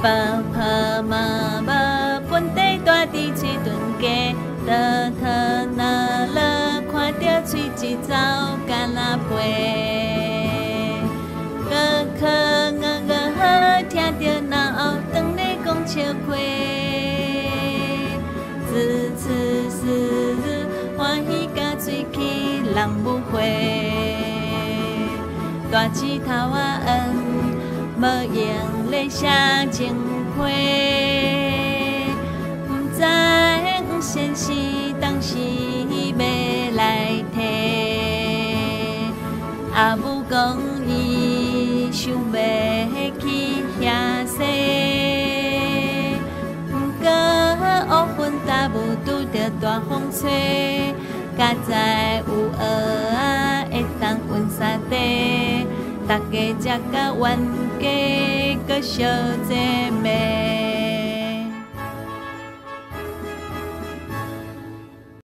爸爸妈妈本地大地嘴顿家，倒头那了看到喙一走干那飞，个可听到闹转咧讲笑话，自此时日欢喜甲嘴起人无悔，大舌头啊恩，无用咧写情批，不知现实当时要来提，阿母讲伊想要去遐踅，不过乌云大雾拄着大风吹，甲在有蚵仔会当运沙地，大家食甲冤家，搁相做伙。